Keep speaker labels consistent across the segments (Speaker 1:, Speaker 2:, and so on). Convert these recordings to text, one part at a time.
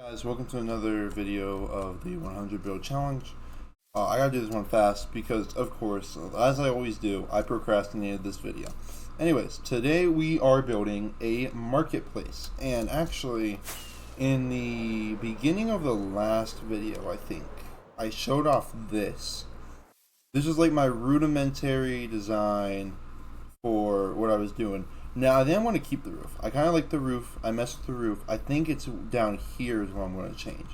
Speaker 1: Guys, welcome to another video of the 100 build challenge. I gotta do this one fast because, of course, as I always do, I procrastinated this video. Anyways, today we are building a marketplace, and actually, in the beginning of the last video, I think, I showed off this. This is like my rudimentary design for what I was doing. Now, I then want to keep the roof. I kind of like the roof. I messed with the roof. I think it's down here is what I'm going to change.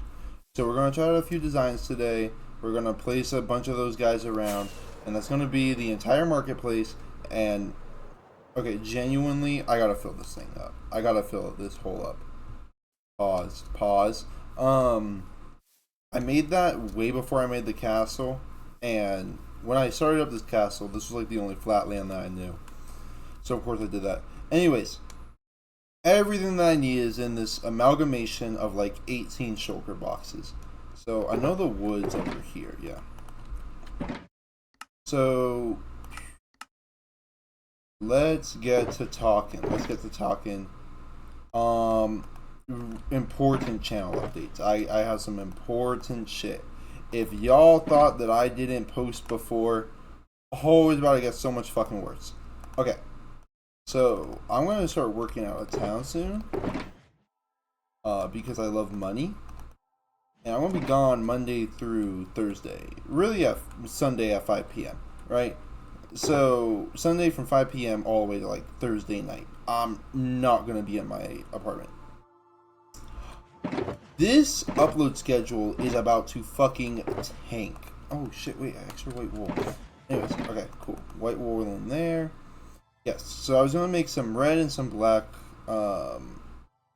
Speaker 1: So we're going to try out a few designs today. We're going to place a bunch of those guys around. And that's going to be the entire marketplace. And, okay, genuinely, I got to fill this thing up. I got to fill this hole up. Pause. I made that way before I made the castle. And when I started up this castle, this was like the only flat land that I knew. So of course I did that. Anyways, everything that I need is in this amalgamation of like 18 shulker boxes. So I know the wood's over here, yeah. So let's get to talking. Important channel updates. I have some important shit. If y'all thought that I didn't post before, oh, it's about to get so much fucking worse. Okay. So, I'm going to start working out of town soon, because I love money, and I'm going to be gone Monday through Thursday, really Sunday at 5 p.m., right? So, Sunday from 5 p.m. all the way to like Thursday night, I'm not going to be in my apartment. This upload schedule is about to fucking tank. Oh shit, wait, extra white wool. Anyways, okay, cool. White wool in there. Yes, so I was gonna make some red and some black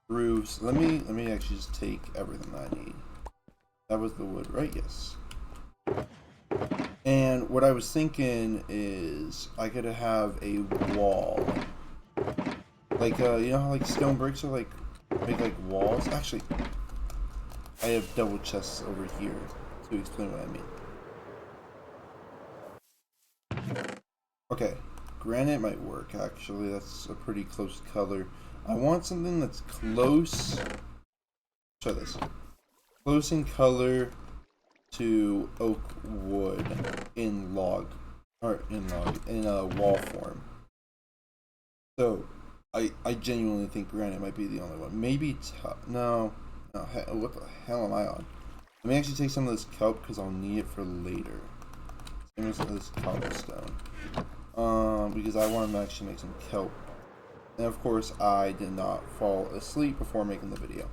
Speaker 1: roofs. Let me actually just take everything that I need. That was the wood, right? Yes. And what I was thinking is I could have a wall, like you know how like stone bricks are like make like walls. Actually, I have double chests over here to explain what I mean. Okay. Granite might work, actually. That's a pretty close color. I want something that's close. Try this. Close in color to oak wood in wall form. So, I genuinely think granite might be the only one. Maybe no. What the hell am I on? Let me actually take some of this kelp because I'll need it for later. Same as this cobblestone. Because I want to actually make some kelp. And of course, I did not fall asleep before making the video.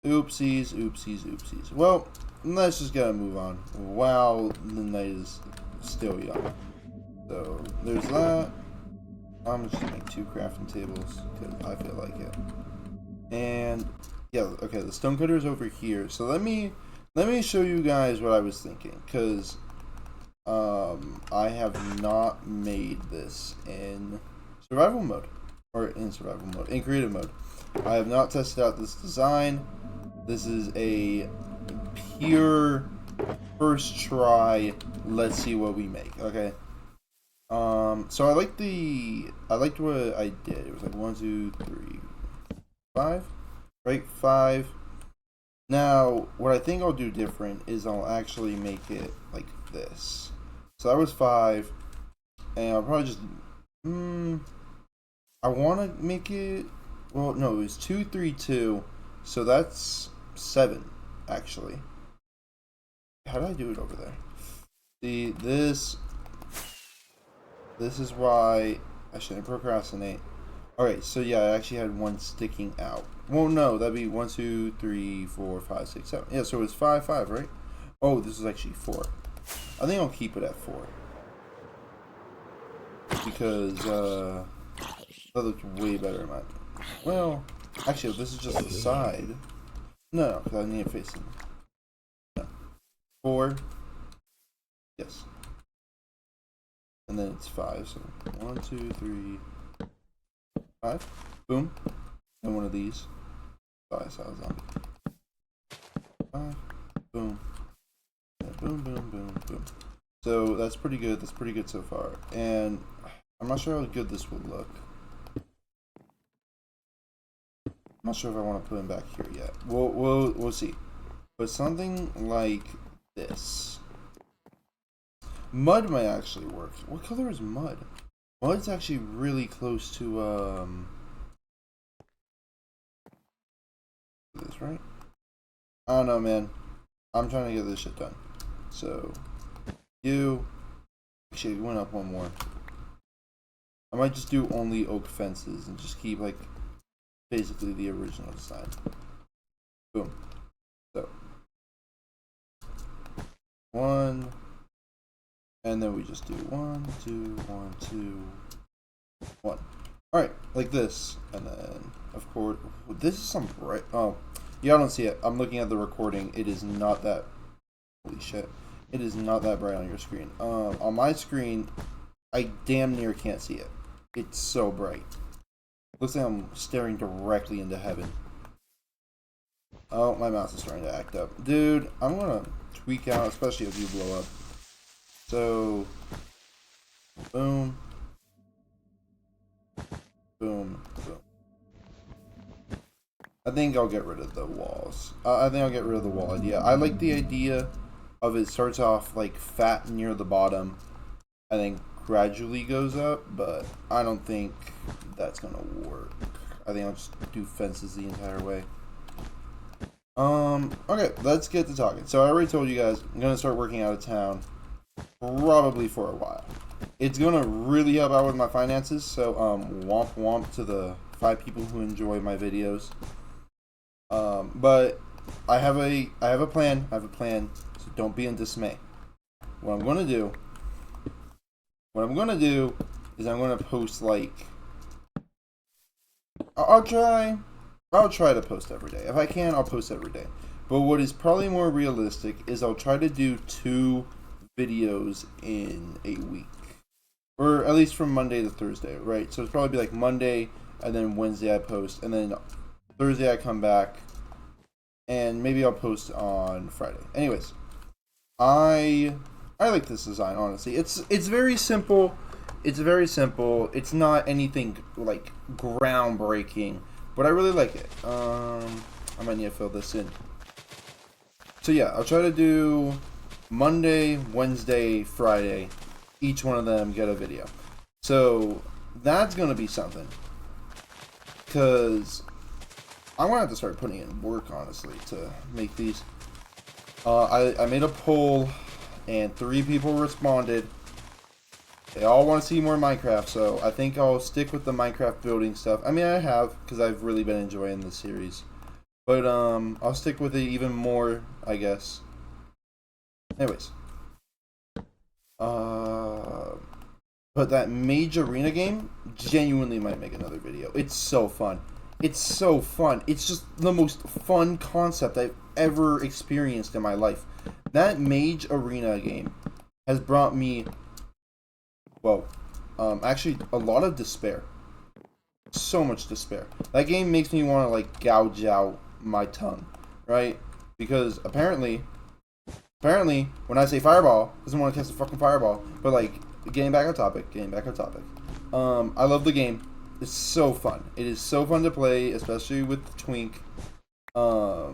Speaker 1: Oopsies, oopsies, oopsies. Well, let's just gotta move on while the night is still young. So, there's that. I'm just gonna make 2 crafting tables because I feel like it. And, yeah, okay, the stonecutter is over here. So let me show you guys what I was thinking, because I have not made this in survival mode, in creative mode. I have not tested out this design. This is a pure first try. Let's see what we make. Okay. So I liked what I did. It was like 1, 2, 3, 5, right? 5. Now, what I think I'll do different is I'll actually make it like this. So that was 5, and I'll probably just, I want to make it, well, no, it was 2, 3, 2, so that's 7, actually. How did I do it over there? See, this is why I shouldn't procrastinate. Alright, so yeah, I actually had 1 sticking out. Well, no, that'd be 1, 2, 3, 4, 5, 6, 7. Yeah, so it's 5, 5, right? Oh, this is actually 4. I think I'll keep it at 4. Because, that looks way better in my opinion. Well, actually, if this is just the side. No, because I need it facing. No. 4. Yes. And then it's 5, so 1, 2, 3, 5. Boom. And one of these. Oh, I saw a zombie. 5. Boom. Boom, boom, boom, boom. So that's pretty good. That's pretty good so far. And I'm not sure how good this will look. Not sure if I want to put him back here yet. We'll see. But something like this. Mud might actually work. What color is mud? Mud's actually really close to this, right? I don't know, man. I'm trying to get this shit done. So you actually went up one more. I might just do only oak fences and just keep like basically the original design. Boom. So 1, and then we just do 1, 2, 1, 2, 1. All right, like this, and then of course this is some bright. Oh, y'all don't see it. I'm looking at the recording. It is not that. Holy shit! It is not that bright on your screen. On my screen, I damn near can't see it. It's so bright. Looks like I'm staring directly into heaven. Oh, my mouse is starting to act up. Dude, I'm gonna tweak out, especially if you blow up. So, boom. Boom, boom. I think I'll get rid of the walls. I think I'll get rid of the wall idea. I like the idea of it starts off like fat near the bottom and then gradually goes up, but I don't think that's gonna work. I think I'll just do fences the entire way. Okay, let's get to talking. So I already told you guys I'm gonna start working out of town probably for a while. It's gonna really help out with my finances, so womp womp to the 5 people who enjoy my videos. But I have a plan. I have a plan, so don't be in dismay. What I'm gonna do is I'm gonna post like I'll try to post every day. If I can, I'll post every day. But what is probably more realistic is I'll try to do 2 videos in a week. Or at least from Monday to Thursday, right? So it's probably be like Monday, and then Wednesday I post, and then Thursday I come back, and maybe I'll post on Friday. Anyways, I like this design, honestly. It's very simple. It's very simple. It's not anything like groundbreaking, but I really like it. I might need to fill this in. So yeah, I'll try to do Monday, Wednesday, Friday. Each one of them get a video. So that's gonna be something. Cause I'm gonna have to start putting in work, honestly, to make these. I made a poll, and 3 people responded. They all want to see more Minecraft, so I think I'll stick with the Minecraft building stuff. I mean, I have, because I've really been enjoying this series. But, I'll stick with it even more, I guess. Anyways. But that Mage Arena game genuinely might make another video. It's so fun. It's so fun. It's just the most fun concept I've ever experienced in my life. That Mage Arena game has brought me, well, actually a lot of despair. So much despair. That game makes me want to like gouge out my tongue, right? Because apparently when I say fireball, it doesn't want to cast a fucking fireball. But like, getting back on topic. I love the game. It's so fun. It is so fun to play, especially with Twink. I'll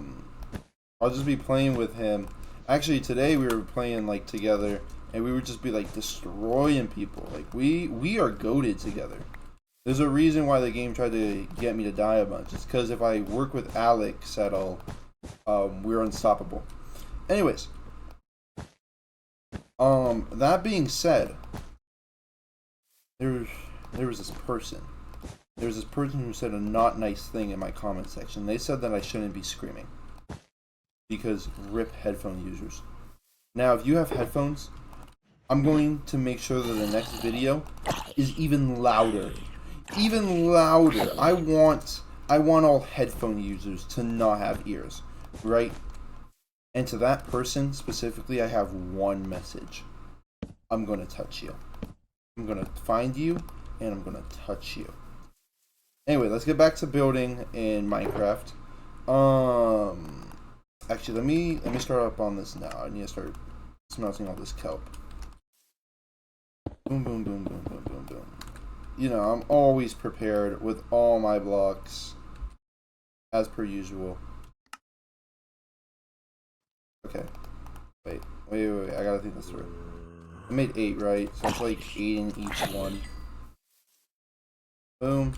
Speaker 1: just be playing with him. Actually, today we were playing like together, and we would just be like destroying people. Like we are goated together. There's a reason why the game tried to get me to die a bunch. It's because if I work with Alex at all, we're unstoppable. Anyways, that being said, there was this person. There was this person who said a not nice thing in my comment section. They said that I shouldn't be screaming. Because RIP headphone users. Now, if you have headphones, I'm going to make sure that the next video is even louder. Even louder. I want all headphone users to not have ears, right? And to that person specifically, I have one message. I'm going to touch you. I'm going to find you, and I'm going to touch you. Anyway, let's get back to building in Minecraft. Actually, let me start up on this now. I need to start smelting all this kelp. Boom, boom, boom, boom, boom, boom, boom. You know, I'm always prepared with all my blocks as per usual. Okay. Wait. I gotta think this through. I made 8, right? So it's like 8 in each one. Boom.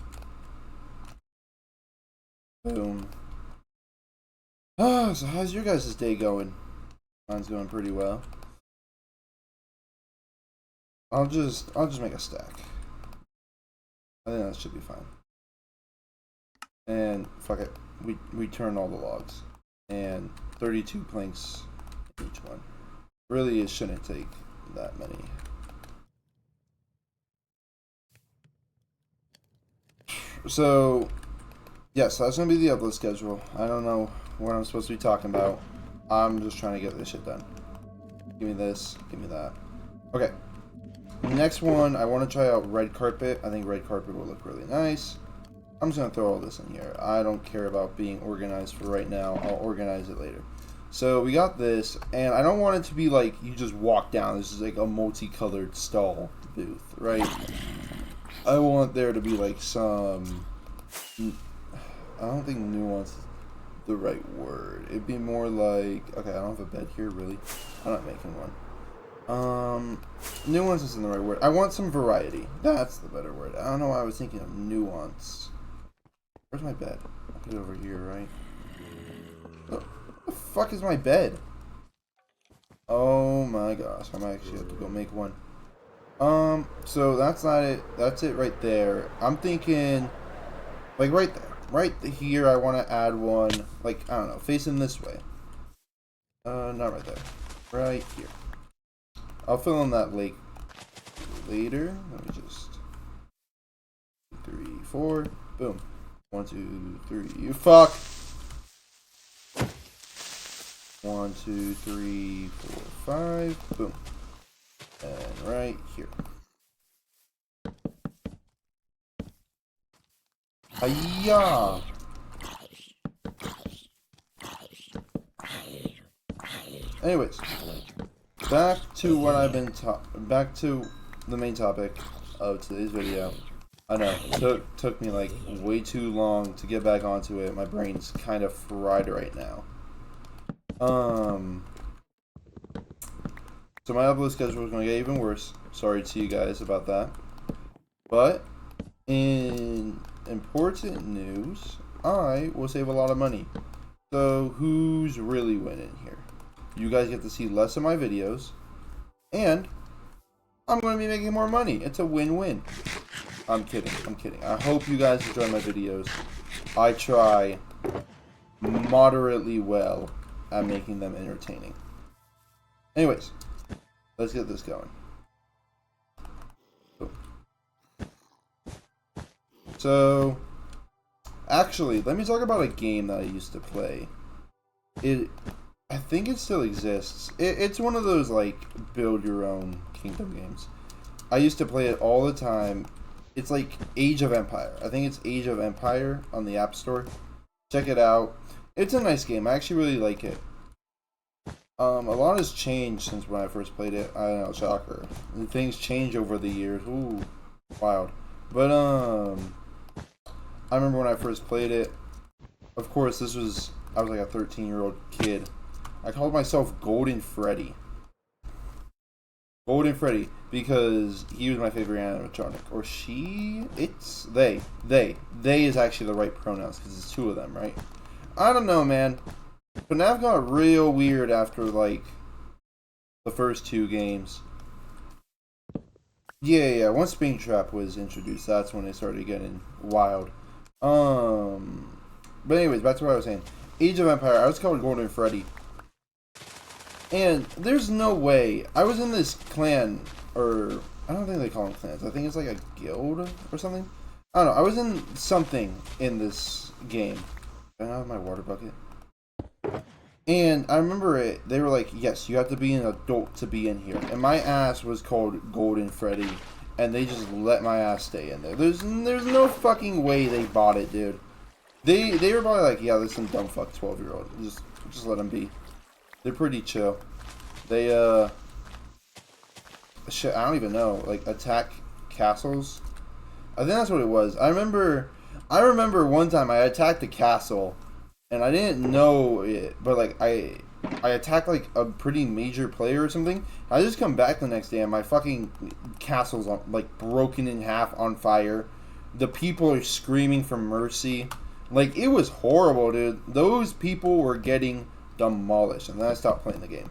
Speaker 1: Boom. Oh, so how's your guys' day going? Mine's going pretty well. I'll just make a stack. I think that should be fine. And fuck it. We turn all the logs. And 32 planks in each one. Really, it shouldn't take that many. So, yes, that's gonna be the upload schedule. I don't know what I'm supposed to be talking about. I'm just trying to get this shit done. Give me this, give me that. Okay. Next one, I want to try out red carpet. I think red carpet will look really nice. I'm just gonna throw all this in here. I don't care about being organized for right now. I'll organize it later. So we got this, and I don't want it to be like you just walk down. This is like a multicolored stall booth, right? I want there to be like some. I don't think nuance is the right word. It'd be more like, okay, I don't have a bed here, really. I'm not making one. Nuance isn't the right word. I want some variety. That's the better word. I don't know why I was thinking of nuance. Where's my bed? I'll put it over here, right? What the fuck is my bed? Oh my gosh, I might actually have to go make one. So that's not it. That's it right there. I'm thinking, like right there. Right here, I want to add one, like, I don't know, facing this way. Not right there. Right here. I'll fill in that lake later. Let me just... 3, 4. Boom. 1, 2, 3. You fuck! 1, 2, 3, 4, 5. Boom. And right here. Hiya! Anyways, back to what I've been back to the main topic of today's video. I know, it took me like way too long to get back onto it. My brain's kind of fried right now. So my upload schedule is going to get even worse. Sorry to you guys about that. But in important news, I will save a lot of money. So who's really winning here? You guys get to see less of my videos, and I'm going to be making more money. It's a win-win. I'm kidding. I'm kidding. I hope you guys enjoy my videos. I try moderately well at making them entertaining. Anyways, let's get this going. So, actually, let me talk about a game that I used to play. I think it still exists. It's one of those, like, build your own kingdom games. I used to play it all the time. It's like Age of Empire. I think it's Age of Empire on the App Store. Check it out. It's a nice game. I actually really like it. A lot has changed since when I first played it. I don't know, shocker. And things change over the years. Ooh, wild. But, I remember when I first played it. Of course, I was like a 13-year-old kid. I called myself Golden Freddy. Golden Freddy, because he was my favorite animatronic. Or she? It's they. They is actually the right pronouns, because it's 2 of them, right? I don't know, man. FNAF got real weird after, like, the first 2 games. Yeah, once Springtrap was introduced, that's when it started getting wild. But anyways, back to what I was saying. Age of Empire, I was called Golden Freddy. And there's no way. I was in this clan, or I don't think they call them clans. I think it's like a guild or something. I don't know. I was in something in this game. I don't have my water bucket. And I remember it. They were like, yes, you have to be an adult to be in here. And my ass was called Golden Freddy. And they just let my ass stay in there. There's no fucking way they bought it, dude. They were probably like, yeah, there's some dumb fuck 12-year-old. Just let them be. They're pretty chill. They shit, I don't even know. Like, attack castles. I think that's what it was. I remember one time I attacked a castle and I didn't know it, but like I attacked like a pretty major player or something. I just come back the next day and my fucking castle's on, like broken in half on fire. The people are screaming for mercy. Like it was horrible, dude. Those people were getting demolished, and then I stopped playing the game.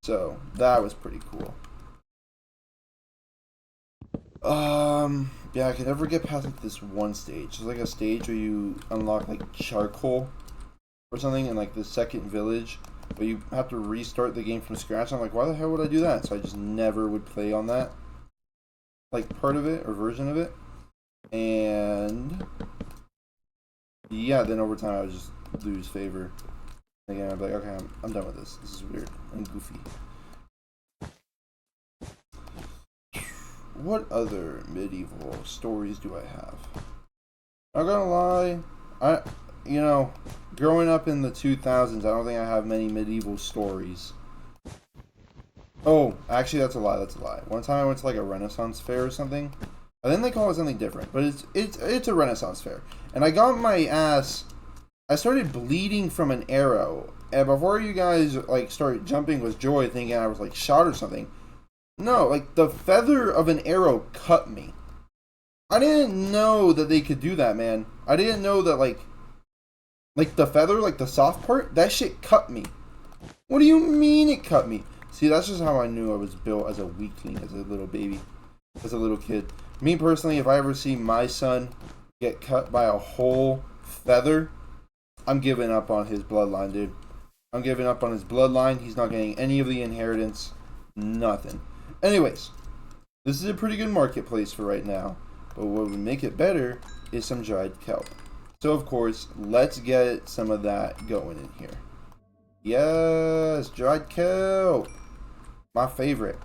Speaker 1: So that was pretty cool. Yeah, I could never get past like this one stage. It's like a stage where you unlock like charcoal or something in like the second village, but you have to restart the game from scratch. I'm like, why the hell would I do that? So I just never would play on that, like part of it or version of it. And yeah, then over time I would just lose favor. Again, I'd be like, okay, I'm done with this. This is weird and goofy. What other medieval stories do I have? Not gonna lie, you know, growing up in the 2000s, I don't think I have many medieval stories. Oh, actually, that's a lie. That's a lie. One time I went to like a Renaissance fair or something. I think they call it something different, but it's a Renaissance fair, and I got my ass. I started bleeding from an arrow, and before you guys like start jumping with joy, thinking I was like shot or something. No, like the feather of an arrow cut me. I didn't know that they could do that, man. I didn't know that like the feather, like the soft part, that shit cut me. What do you mean it cut me? See, that's just how I knew I was built as a weakling, as a little baby, as a little kid. Me personally, if I ever see my son get cut by a whole feather, I'm giving up on his bloodline, dude. I'm giving up on his bloodline. He's not getting any of the inheritance. Nothing. Anyways, this is a pretty good marketplace for right now, but what would make it better is some dried kelp. So of course, let's get some of that going in here. Yes, dried kelp, my favorite.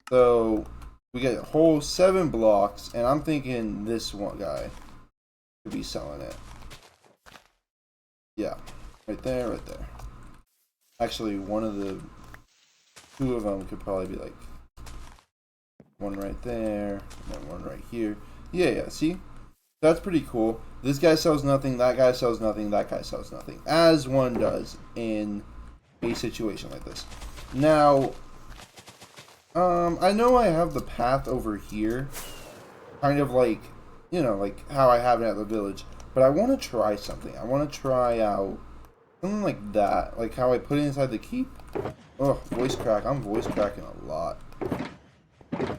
Speaker 1: So we get a whole 7 blocks, and I'm thinking this one guy could be selling it. Yeah, right there, right there. Actually, two of them could probably be like one right there, and then one right here. Yeah, see? That's pretty cool. This guy sells nothing, that guy sells nothing, that guy sells nothing. As one does in a situation like this. Now, I know I have the path over here. Kind of like, you know, like how I have it at the village. But I want to try something. I want to try out something like that. Like how I put it inside the keep. Oh, voice crack. I'm voice cracking a lot.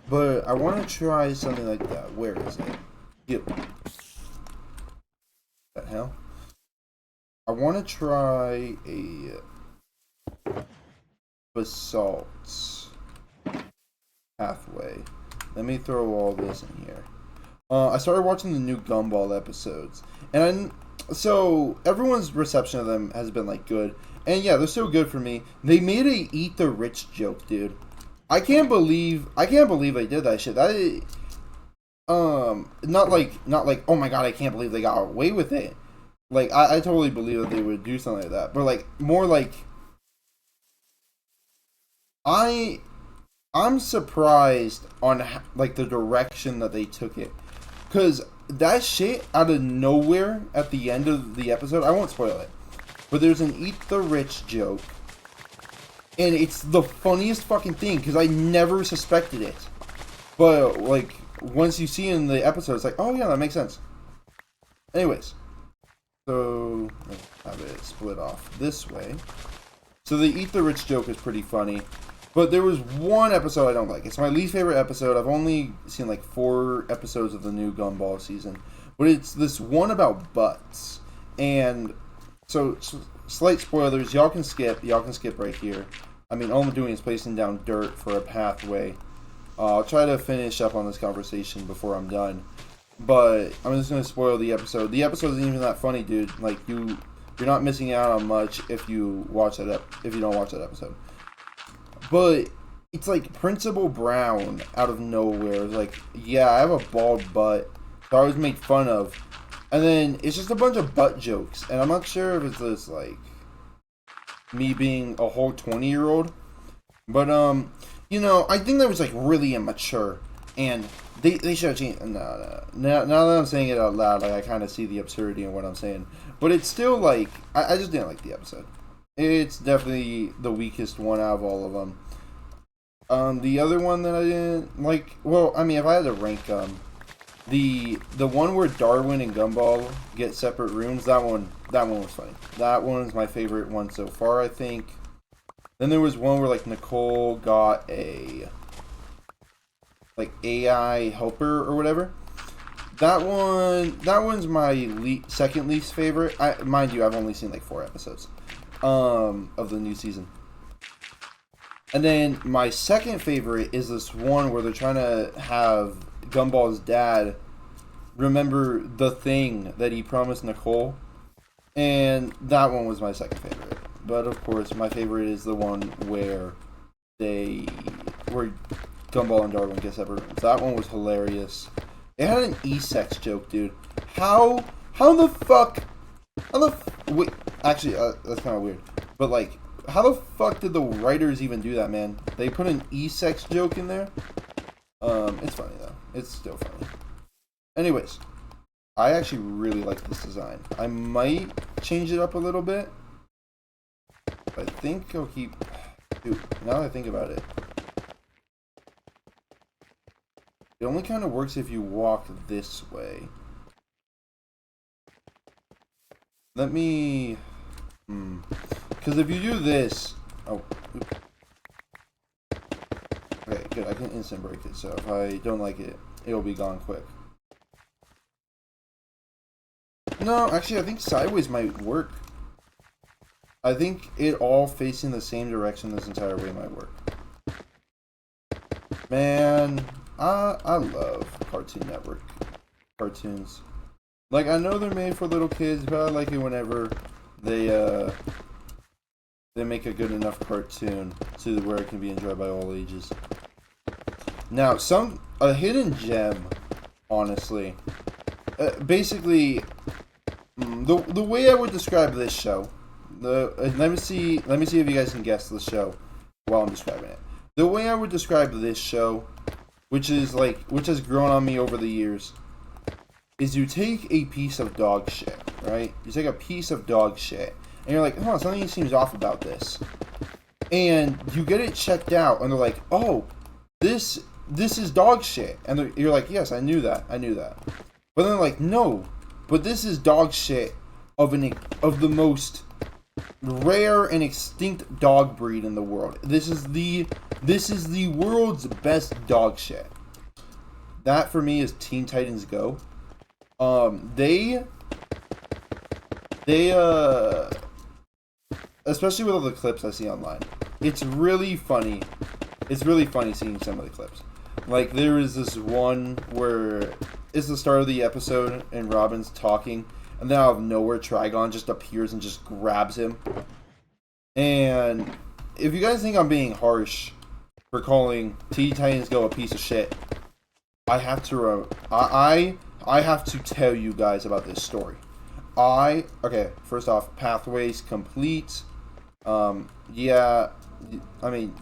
Speaker 1: But I want to try something like that. Where is it? Yep. What the hell? I want to try a basalt pathway. Let me throw all this in here. I started watching the new Gumball episodes, and so everyone's reception of them has been like good, and yeah, they're so good for me. They made a eat the rich joke, dude. I can't believe they did that shit. That is, not like oh my god, I can't believe they got away with it. Like I totally believe that they would do something like that, but like more like I'm surprised on like the direction that they took it. Because that shit out of nowhere at the end of the episode, I won't spoil it, but there's an eat the rich joke. And it's the funniest fucking thing because I never suspected it. But, like, once you see in the episode, it's like, oh yeah, that makes sense. Anyways. So, let's have it split off this way. So the eat the rich joke is pretty funny. But there was one episode I don't like. It's my least favorite episode. I've only seen like 4 episodes of the new Gumball season. But it's this one about butts. And so, slight spoilers. Y'all can skip right here. I mean, all I'm doing is placing down dirt for a pathway. I'll try to finish up on this conversation before I'm done. But I'm just going to spoil the episode. The episode isn't even that funny, dude. Like, you're not missing out on much if you if you don't watch that episode. But it's like Principal Brown out of nowhere. Like, yeah, I have a bald butt. So I was made fun of. And then it's just a bunch of butt jokes. And I'm not sure if it's this, like, me being a whole 20-year-old. But, you know, I think that was, like, really immature. And they should have changed. No. Now that I'm saying it out loud, like I kind of see the absurdity in what I'm saying. But it's still like I just didn't like the episode. It's definitely the weakest one out of all of them. The other one that I didn't like. Well, I mean, if I had to rank them, the one where Darwin and Gumball get separate rooms, that one was funny. That one's my favorite one so far, I think. Then there was one where like Nicole got a like AI helper or whatever. That one's my second least favorite. Mind you, I've only seen like 4 episodes of the new season. And then my second favorite is this one where they're trying to have Gumball's dad remember the thing that he promised Nicole. And that one was my second favorite. But of course, my favorite is the one where Gumball and Darwin get separate rooms. That one was hilarious. It had an E-sex joke, dude. How the fuck? Wait, actually, that's kind of weird. But like, how the fuck did the writers even do that, man? They put an E-sex joke in there. It's funny though. It's still funny. Anyways, I actually really like this design. I might change it up a little bit. I think I'll keep. Dude, now that I think about it. It only kind of works if you walk this way. Let me... Because if you do this... Oh. Okay, good. I can instant break it, so if I don't like it, it'll be gone quick. No, actually, I think sideways might work. I think it all facing the same direction this entire way might work. Man... I love Cartoon Network cartoons. Like, I know they're made for little kids, but I like it whenever they make a good enough cartoon to where it can be enjoyed by all ages. Now, a hidden gem, honestly. Basically, the way I would describe this show. Let me see if you guys can guess the show while I'm describing it. The way I would describe this show, which has grown on me over the years, is you take a piece of dog shit, right? You take a piece of dog shit, and you're like, oh, something seems off about this. And you get it checked out, and they're like, oh, this is dog shit. And you're like, yes, I knew that. But then they're like, no, but this is dog shit of the most rare and extinct dog breed in the world. This is the world's best dog shit. That for me is Teen Titans Go. They especially with all the clips I see online, it's really funny. It's really funny seeing some of the clips. Like, there is this one where it's the start of the episode and Robin's talking, and then out of nowhere, Trigon just appears and just grabs him. And if you guys think I'm being harsh for calling Teen Titans Go a piece of shit, I have to I have to tell you guys about this story. Okay, first off, pathways complete. Yeah, I mean,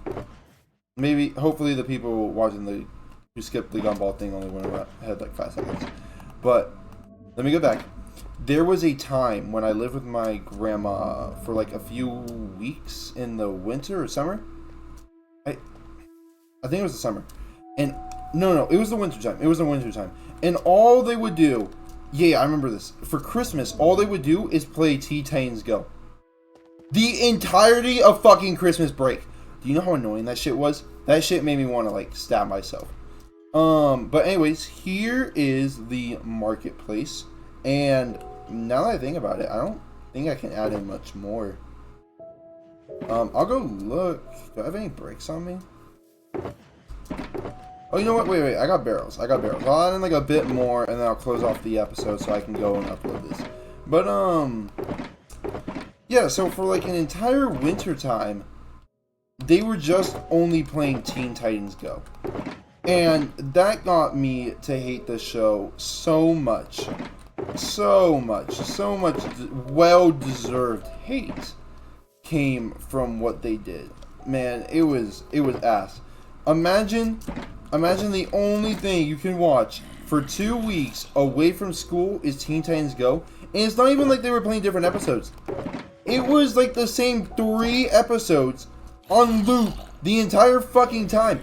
Speaker 1: maybe, hopefully the people watching who skipped the Gumball thing only went ahead like 5 seconds. But let me go back. There was a time when I lived with my grandma for like a few weeks in the winter or summer. I think it was the summer. And no, it was the winter time. It was the winter time. And all they would do, yeah, I remember this. For Christmas, all they would do is play Teen Titans Go. The entirety of fucking Christmas break. Do you know how annoying that shit was? That shit made me want to like stab myself. But anyways, here is the marketplace. And now that I think about it, I don't think I can add in much more. I'll go look. Do I have any brakes on me? Oh, you know what? Wait. I got barrels. I'll add in like a bit more, and then I'll close off the episode so I can go and upload this. But, yeah, so for like an entire winter time, they were just only playing Teen Titans Go. And that got me to hate the show so much. So much well-deserved hate came from what they did. Man, it was ass. Imagine Imagine the only thing you can watch for 2 weeks away from school is Teen Titans Go. And it's not even like they were playing different episodes. It was like the same 3 episodes on loop the entire fucking time.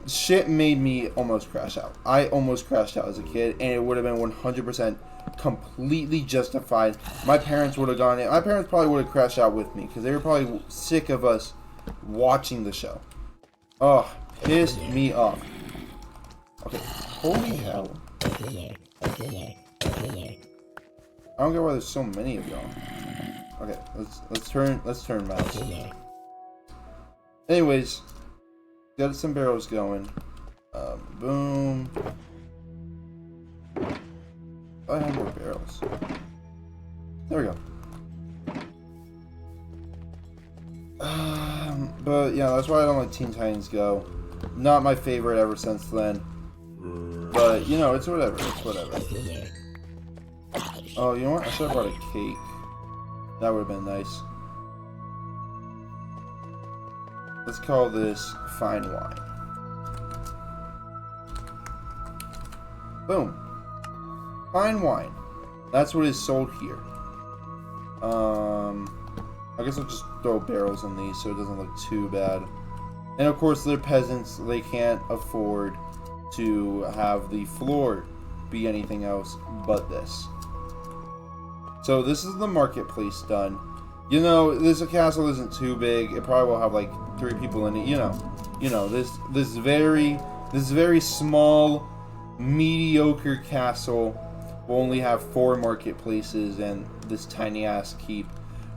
Speaker 1: Shit made me almost crash out. I almost crashed out as a kid, and it would have been 100% completely justified. My parents would have gone in. My parents probably would have crashed out with me because they were probably sick of us watching the show. Oh, pissed me off. Okay, holy hell. I don't get why there's so many of y'all. Okay, let's turn mouse. Anyways, got some barrels going. Boom. I have more barrels. There we go. But yeah, that's why I don't like Teen Titans Go. Not my favorite ever since then. But you know, it's whatever. It's whatever. Oh, you know what? I should have brought a cake. That would have been nice. Let's call this fine wine. Boom. Fine wine. That's what is sold here. I guess I'll just throw barrels in these so it doesn't look too bad. And of course they're peasants. They can't afford to have the floor be anything else but this. So this is the marketplace done. You know, this castle isn't too big. It probably will have like 3 people in it. You know, this very small, mediocre castle will only have 4 marketplaces and this tiny ass keep.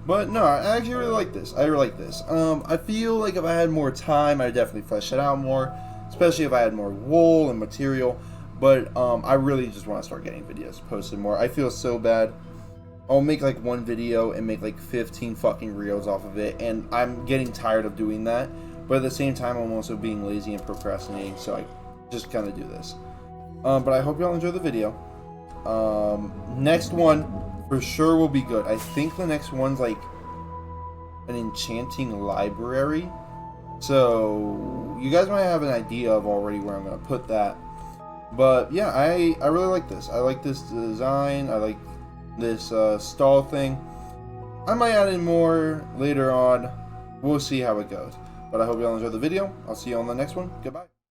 Speaker 1: But no, I actually really like this. I really like this. I feel like if I had more time, I'd definitely flesh it out more, especially if I had more wool and material. But I really just want to start getting videos posted more. I feel so bad. I'll make like 1 video and make like 15 fucking reels off of it, and I'm getting tired of doing that. But at the same time, I'm also being lazy and procrastinating, so I just kind of do this. But I hope y'all enjoy the video. Next one for sure will be good. I think the next one's like an enchanting library, so you guys might have an idea of already where I'm gonna put that. But yeah, I really like this. I like this design. I like this stall thing. I might add in more later on. We'll see how it goes. But I hope y'all enjoyed the video. I'll see you on the next one. Goodbye.